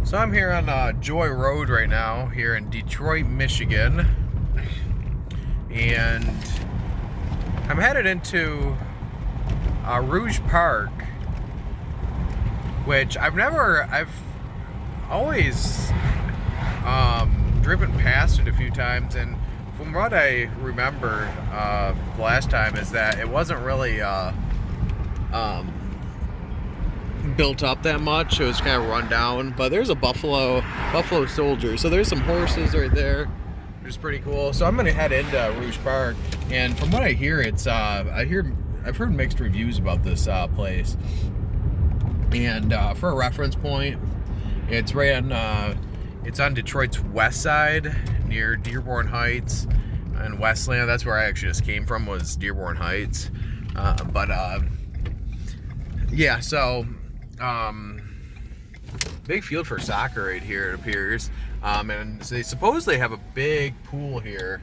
So I'm here on Joy Road right now, here in Detroit, Michigan, and I'm headed into Rouge Park, which I've always driven past it a few times, and from what I remember last time is that it wasn't really built up that much. It was kind of run down, but there's a buffalo soldier, so there's some horses right there, which is pretty cool. So I'm gonna head into Rouge Park, and from what I hear, I've heard mixed reviews about this place. And for a reference point, it's right on it's on Detroit's west side near Dearborn Heights and Westland. That's where I actually just came from, was Dearborn Heights. Yeah, so big field for soccer right here, it appears. And they supposedly have a big pool here,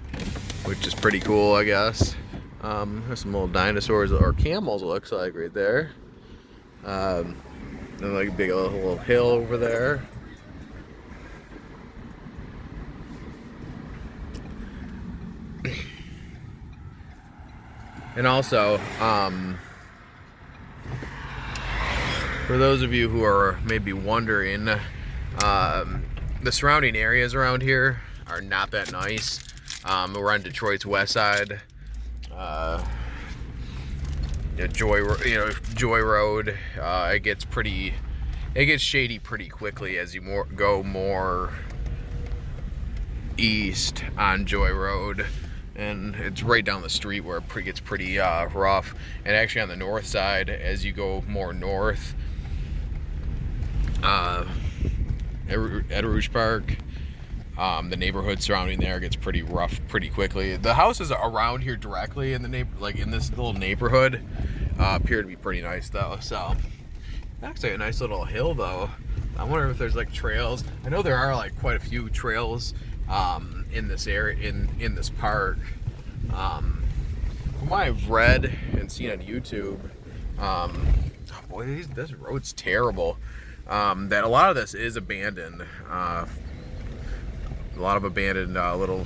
which is pretty cool, I guess. There's some little dinosaurs or camels, it looks like, right there. And like a big little hill over there. And also, for those of you who are maybe wondering, the surrounding areas around here are not that nice. We're on Detroit's west side. Joy Road. It gets shady pretty quickly as you go more east on Joy Road, and it's right down the street where it gets pretty rough. And actually on the north side, as you go more north, at Rouge Park, the neighborhood surrounding there gets pretty rough pretty quickly. The houses around here directly in in this little neighborhood appear to be pretty nice though. So actually a nice little hill though. I wonder if there's like trails. I know there are like quite a few trails in this area, in this park. From what I've read and seen on YouTube, oh boy, this road's terrible. That a lot of this is abandoned. A lot of abandoned little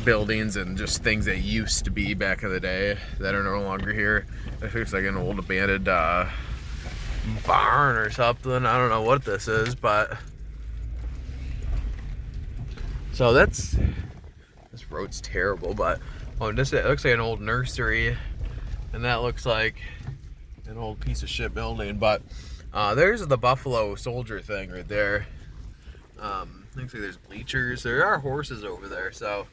buildings and just things that used to be back in the day that are no longer here. It looks like an old abandoned barn or something. I don't know what this is, but so this road's terrible. But it looks like an old nursery, and that looks like an old piece of shit building. But there's the buffalo soldier thing right there. Looks like there's bleachers. There are horses over there, so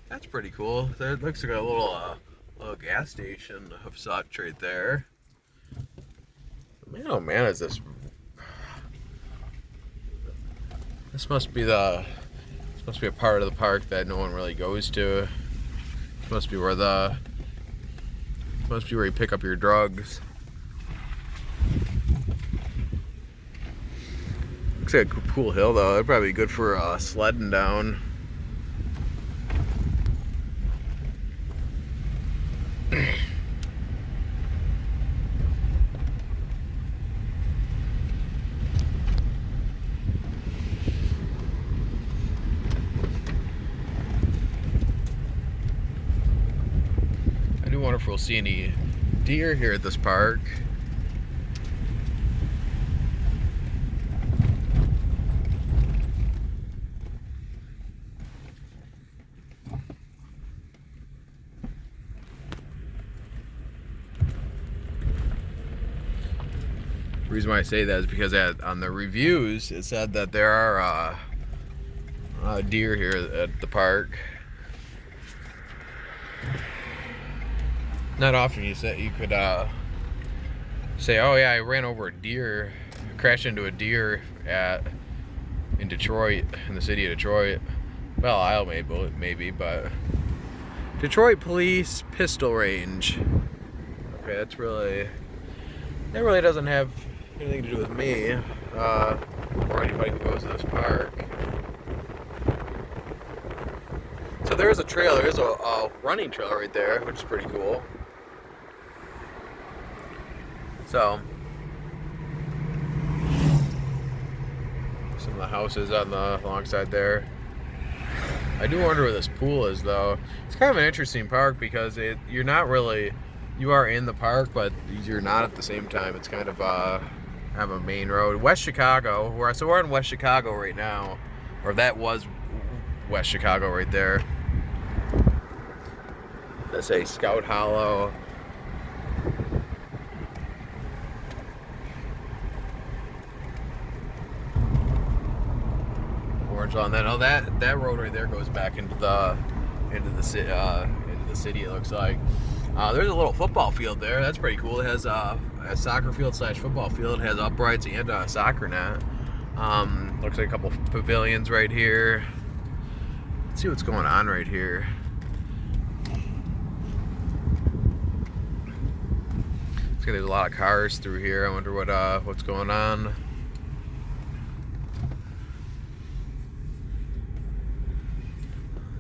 that's pretty cool. There looks like a little gas station of such right there. Man, oh man, is this? This must be a part of the park that no one really goes to. This must be where you pick up your drugs. Looks like a cool hill though. That'd probably be good for sledding down. I do wonder if we'll see any deer here at this park. The reason why I say that is because on the reviews it said that there are deer here at the park. Not often you could say, oh yeah, I ran over a deer, crashed into a deer in Detroit, in the city of Detroit. Well, I'll maybe, but Detroit Police Pistol Range. Okay, that really doesn't have anything to do with me or anybody who goes to this park. So there's a trail. There's a running trail right there, which is pretty cool. So houses on the alongside there. I do wonder where this pool is, though. It's kind of an interesting park because you're not really, you are in the park, but you're not at the same time. It's kind of have a main road. West Chicago. So we're in West Chicago right now, or that was West Chicago right there. Let's say Scout Hollow. Orange Lawn. Then that road right there goes back into the city. It looks like. There's a little football field there. That's pretty cool. It has a soccer field / football field. It has uprights and a soccer net. Looks like a couple pavilions right here. Let's see what's going on right here. Looks like there's a lot of cars through here. I wonder what's going on.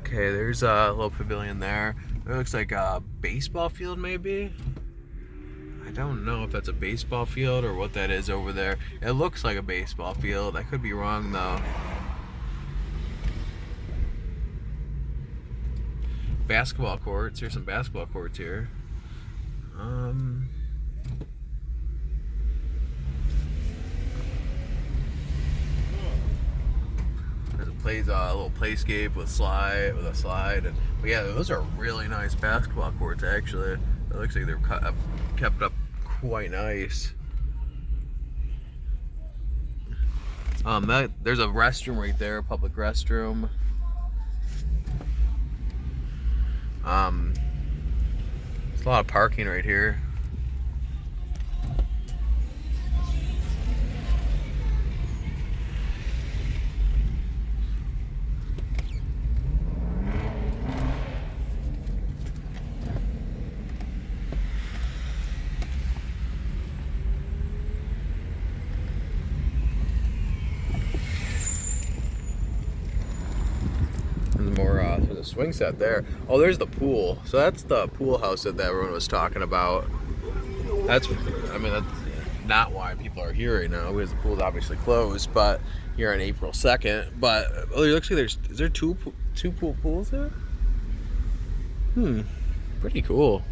Okay, there's a little pavilion there. It looks like a baseball field, maybe? I don't know if that's a baseball field or what that is over there. It looks like a baseball field. I could be wrong, though. Basketball courts. Here's some basketball courts here. Plays a little playscape with a slide, and but yeah, those are really nice basketball courts. Actually, it looks like they're kept up quite nice. There's a restroom right there, a public restroom. There's a lot of parking right here. There's a swing set there. Oh, there's the pool. So that's the pool house that everyone was talking about. That's not why people are here right now, because the pool's obviously closed, but here on April 2nd. But it looks like is there two pools there? Pretty cool.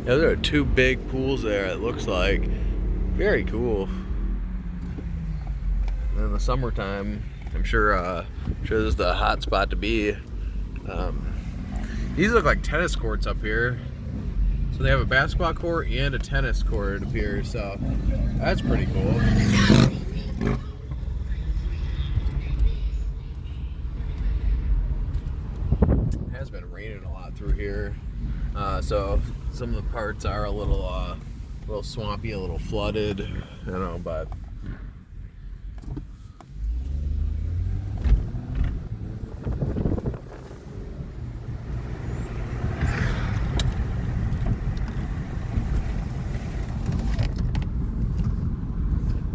Yeah, there are two big pools there, it looks like. Very cool. In the summertime, I'm sure this is the hot spot to be. These look like tennis courts up here. So they have a basketball court and a tennis court up here, so that's pretty cool. It has been raining a lot through here, so some of the parts are a little swampy, a little flooded, you know, but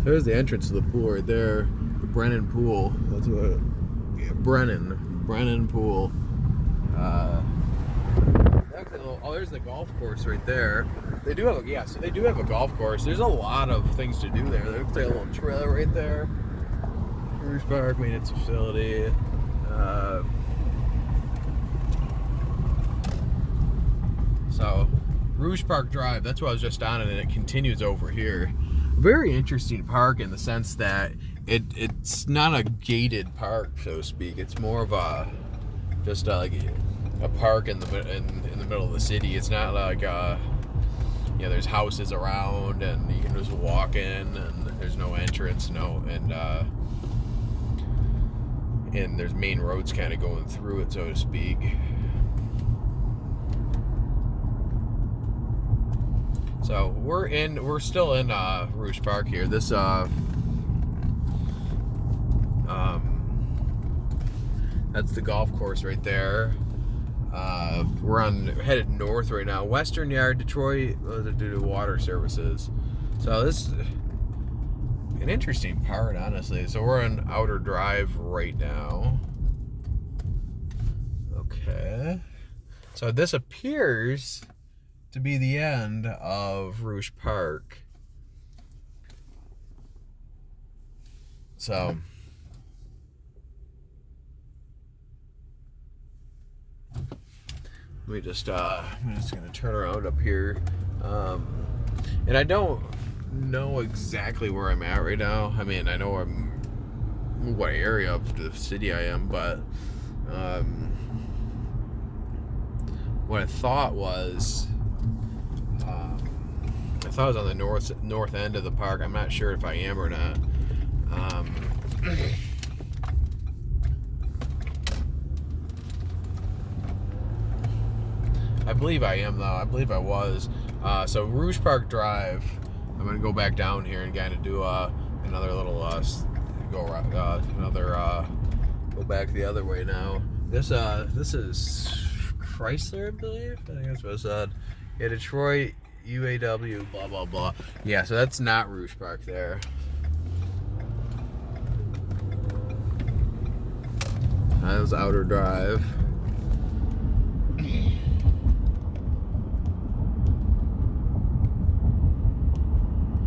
there's the entrance to the pool right there, the Brennan Pool. That's what, yeah, Brennan Pool. Oh, there's the golf course right there. They do have a golf course. There's a lot of things to do there. There's like a little trailer right there. Rouge Park maintenance facility. So Rouge Park Drive. That's what I was just on, and it continues over here. Very interesting park in the sense that it's not a gated park, so to speak. It's more of just like a park in the middle of the city. It's not like there's houses around and you can just walk in and there's no entrance, and there's main roads kind of going through it, so to speak. So we're still in Rouge Park here. This that's the golf course right there. We're headed north right now. Western Yard, Detroit, due to water services. So this is an interesting part, honestly. So we're on Outer Drive right now. Okay. So this appears to be the end of Rouge Park. So I'm just gonna turn around up here, and I don't know exactly where I'm at right now. I mean, I know what area of the city I am, but what I thought was on the north end of the park. I'm not sure if I am or not. I believe I am, though. I believe I was. So Rouge Park Drive. I'm gonna go back down here and kind of do another little go back the other way now. This is Chrysler, I believe. I think that's what it said. Yeah, Detroit UAW. Blah blah blah. Yeah, so that's not Rouge Park there. That was Outer Drive.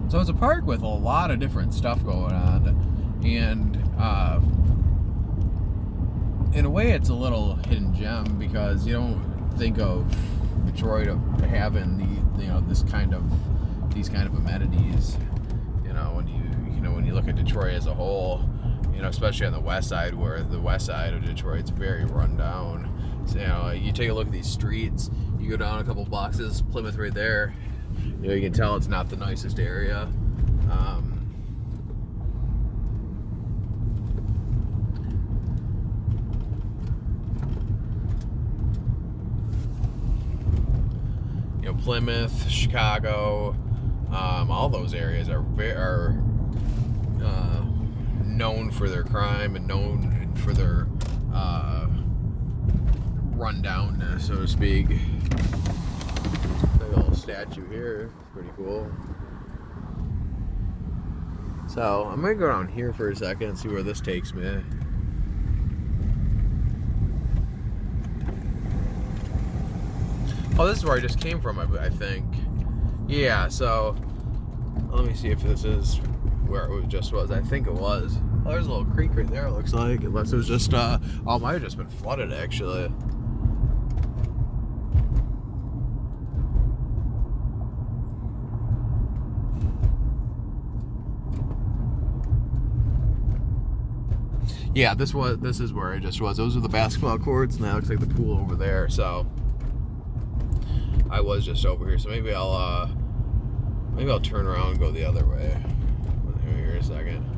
So it's a park with a lot of different stuff going on, and in a way it's a little hidden gem because you don't think of Detroit of having these kind of amenities. When you look at Detroit as a whole, especially on the west side, where the west side of Detroit's very run down. So you take a look at these streets, you go down a couple boxes, Plymouth right there. You can tell it's not the nicest area. Plymouth, Chicago, all those areas are known for their crime and known for their rundownness, so to speak. A little statue here, pretty cool. So I'm gonna go down here for a second and see where this takes me. Oh, this is where I just came from, I think. Yeah, so let me see if this is where it just was. I think it was. Oh, there's a little creek right there, it looks like. Unless it was just, it might have just been flooded, actually. Yeah, this is where it just was. Those are the basketball courts. Now it looks like the pool over there. So I was just over here. So maybe I'll turn around and go the other way. Wait here a second.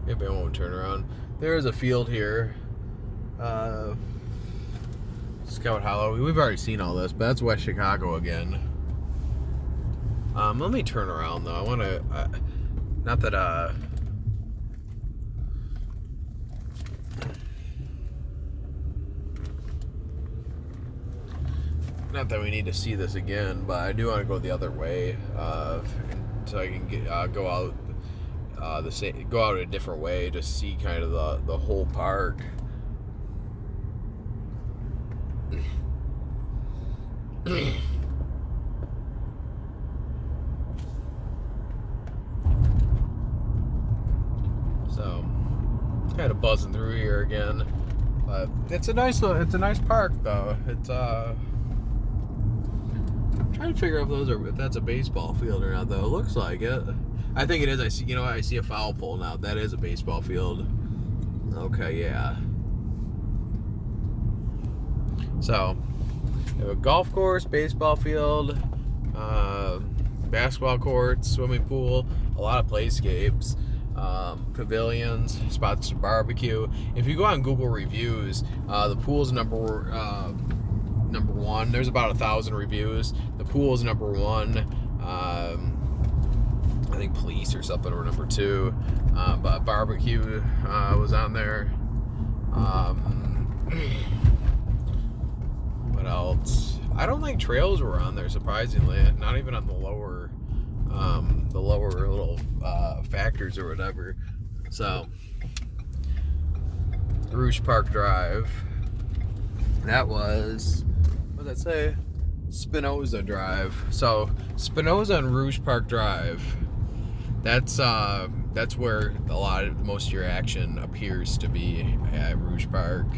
Maybe I won't turn around. There is a field here. Scout Hollow. We've already seen all this, but that's West Chicago again. Let me turn around though. I want to. Not that we need to see this again, but I do want to go the other way, so I can go out. Go out a different way to see kind of the whole park. So kind of buzzing through here again, but it's a nice park though. It's I'm trying to figure out if that's a baseball field or not though. It looks like it. I think it is. I see a foul pole now. That is a baseball field. Okay, yeah. So, we have a golf course, baseball field, basketball court, swimming pool, a lot of playscapes, pavilions, spots to barbecue. If you go on Google reviews, the pool's number one. There's about 1,000 reviews. The pool is number one. I think police or something were number two, but barbecue was on there. What else? I don't think trails were on there, surprisingly. Not even on the lower little factors or whatever. So, Rouge Park Drive. That was, what did that say? Spinoza Drive. So, Spinoza and Rouge Park Drive. That's where most of your action appears to be at Rouge Park.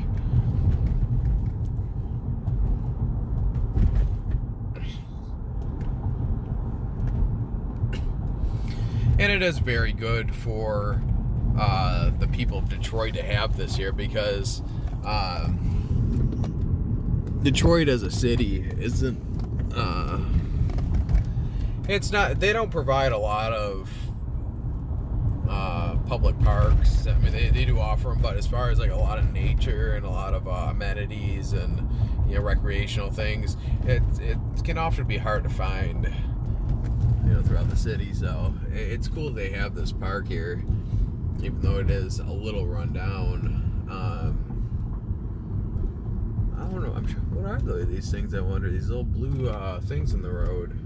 And it is very good for the people of Detroit to have this here, because Detroit as a city isn't. It's not. They don't provide a lot of public parks. I mean, they do offer them, but as far as like a lot of nature and a lot of amenities and recreational things, it can often be hard to find. Throughout the city, so it's cool they have this park here, even though it is a little run down. I don't know. What are these things? I wonder. These little blue things in the road.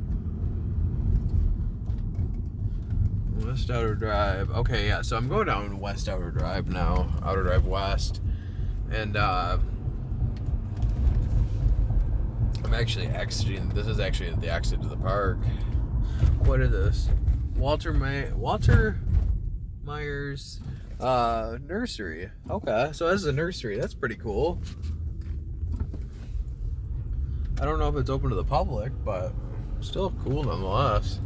West Outer Drive. Okay, yeah. So I'm going down West Outer Drive now. Outer Drive West, and I'm actually exiting. This is actually the exit to the park. What is this? Walter Myers nursery. Okay, so this is a nursery. That's pretty cool. I don't know if it's open to the public, but still cool nonetheless.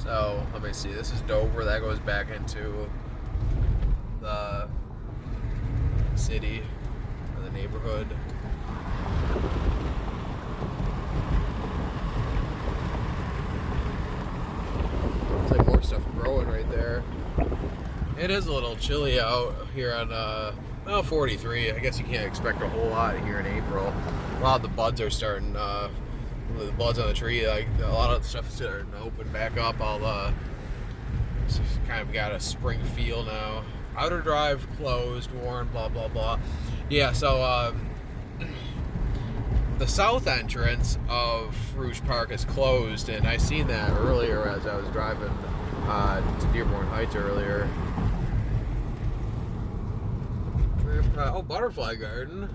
So let me see. This is Dover. That goes back into the city or the neighborhood. It's like more stuff growing right there. It is a little chilly out here on 43. I guess you can't expect a whole lot here in April. A lot of the buds are starting. The buds on the tree, like a lot of the stuff is starting to open back up. It's kind of got a spring feel now. Outer Drive closed, Warren, blah blah blah. Yeah, so the south entrance of Rouge Park is closed, and I seen that earlier as I was driving to Dearborn Heights earlier. Butterfly Garden.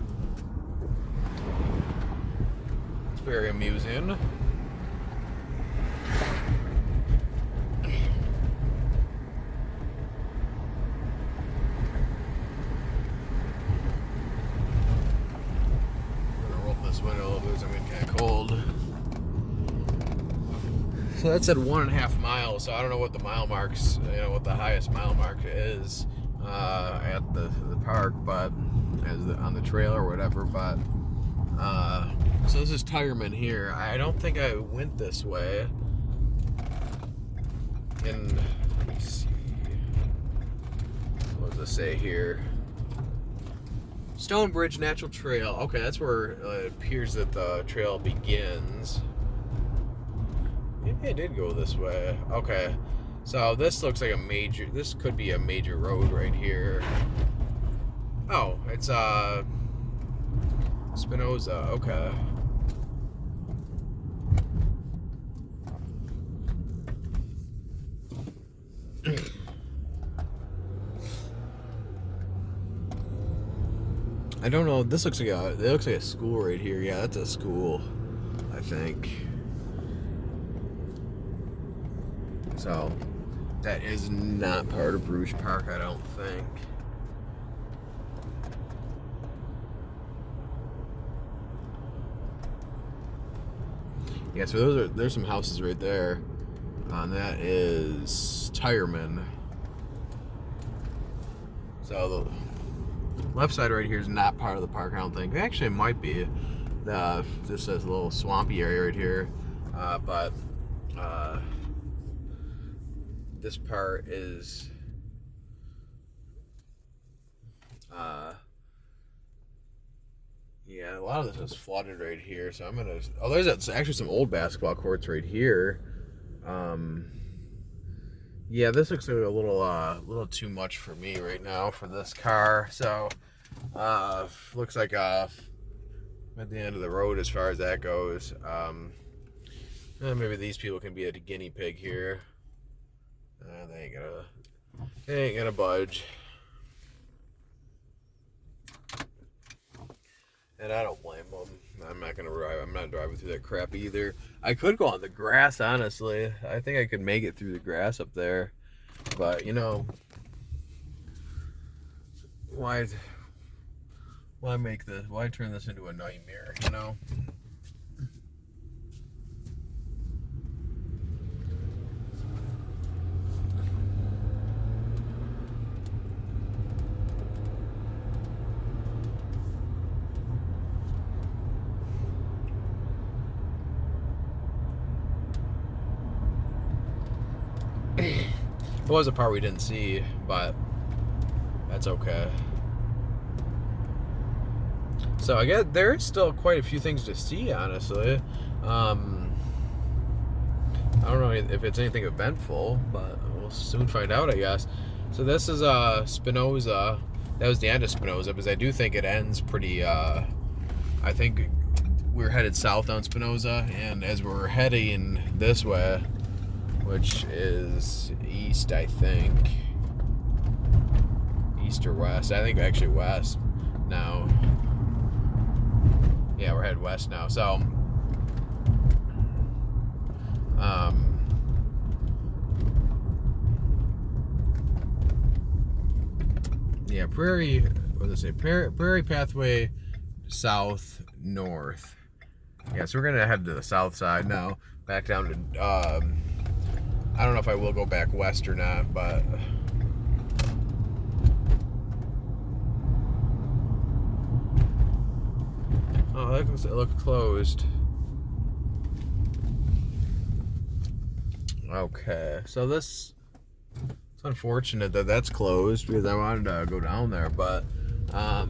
It's very amusing. This window a little bit, I'm getting kind of cold. So that said 1.5 miles, so I don't know what the mile marks, what the highest mile mark is at the park, but on the trail or whatever, but so this is Tireman here. I don't think I went this way. And let me see, what does it say here? Stonebridge Natural Trail. Okay, that's where it appears that the trail begins. Maybe I did go this way. Okay, so this looks like this could be a major road right here. Oh, it's Spinoza. Okay. I don't know. This looks like it looks like a school right here. Yeah, that's a school, I think. So that is not part of Rouge Park, I don't think. Yeah, so there's some houses right there. And that is Tireman. So the left side right here is not part of the park, I don't think. Actually, it might be. This is a little swampy area right here. But this part is yeah, a lot of this is flooded right here, so I'm gonna. Oh, there's actually some old basketball courts right here. Yeah, this looks like a little too much for me right now for this car. So, looks like I'm at the end of the road as far as that goes. Maybe these people can be a guinea pig here. They ain't gonna budge. And I don't blame them. I'm not driving through that crap either. I could go on the grass, honestly. I think I could make it through the grass up there. But, you know, why turn this into a nightmare, you know? It was a part we didn't see, but that's okay. So I guess there's still quite a few things to see, honestly. I don't know if it's anything eventful, but we'll soon find out, I guess. So this is Spinoza. That was the end of Spinoza, because I do think it ends pretty. I think we're headed south on Spinoza, and as we're heading this way, which is east, I think. East or west? I think actually west now. Yeah, we're headed west now. So, yeah, Prairie. What does it say? Prairie Pathway South North. Yeah, so we're gonna head to the south side now, back down to. I don't know if I will go back west or not, but oh, it looks closed. Okay, so it's unfortunate that that's closed because I wanted to go down there, but how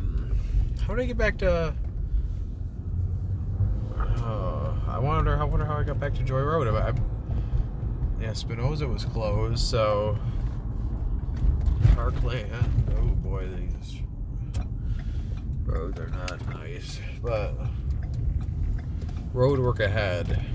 did I get back to? I wonder how I got back to Joy Road. Yeah, Spinoza was closed, so Parkland. Oh boy, these roads are not nice, but road work ahead.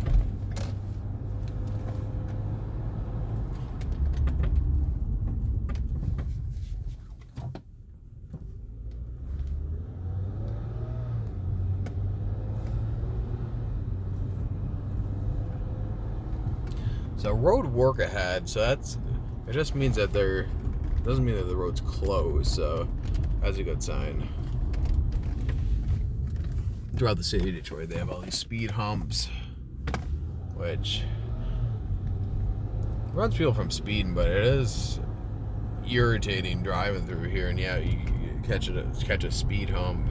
So road work ahead, so it just means that doesn't mean that the road's closed, so that's a good sign. Throughout the city of Detroit, they have all these speed humps, which runs people from speeding, but it is irritating driving through here, and yeah, you catch a speed hump.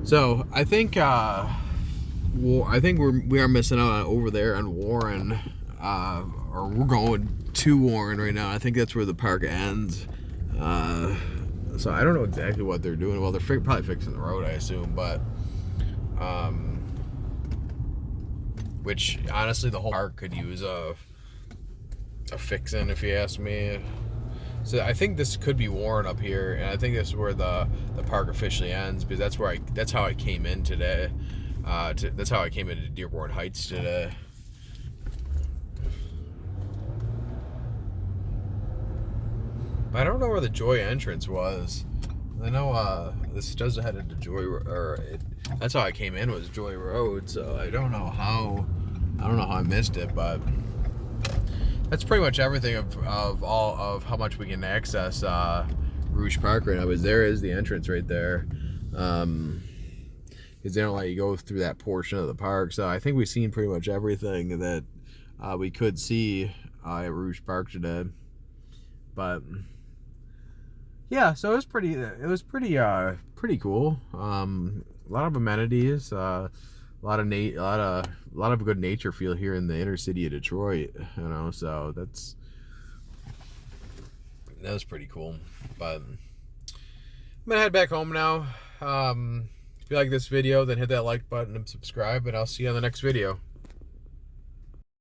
So I think we are missing out on over there on Warren, or we're going to Warren right now. I think that's where the park ends. So I don't know exactly what they're doing. Well, they're probably fixing the road, I assume, but which honestly the whole park could use a fixing, if you ask me. So I think this could be Warren up here, and I think this is where the park officially ends, because that's how I came in today. That's how I came into Dearborn Heights today. I don't know where the Joy entrance was. I know this does head into Joy, or that's how I came in, was Joy Road. So I don't know how I missed it, but that's pretty much everything of all of how much we can access Rouge Park right now. Because there is the entrance right there. Because they don't let you go through that portion of the park. So I think we've seen pretty much everything that we could see at Rouge Park today. But yeah, so it was pretty cool. A lot of amenities, a lot of good nature feel here in the inner city of Detroit. You know, so that was pretty cool. But I'm gonna head back home now. If you like this video, then hit that like button and subscribe, and I'll see you on the next video.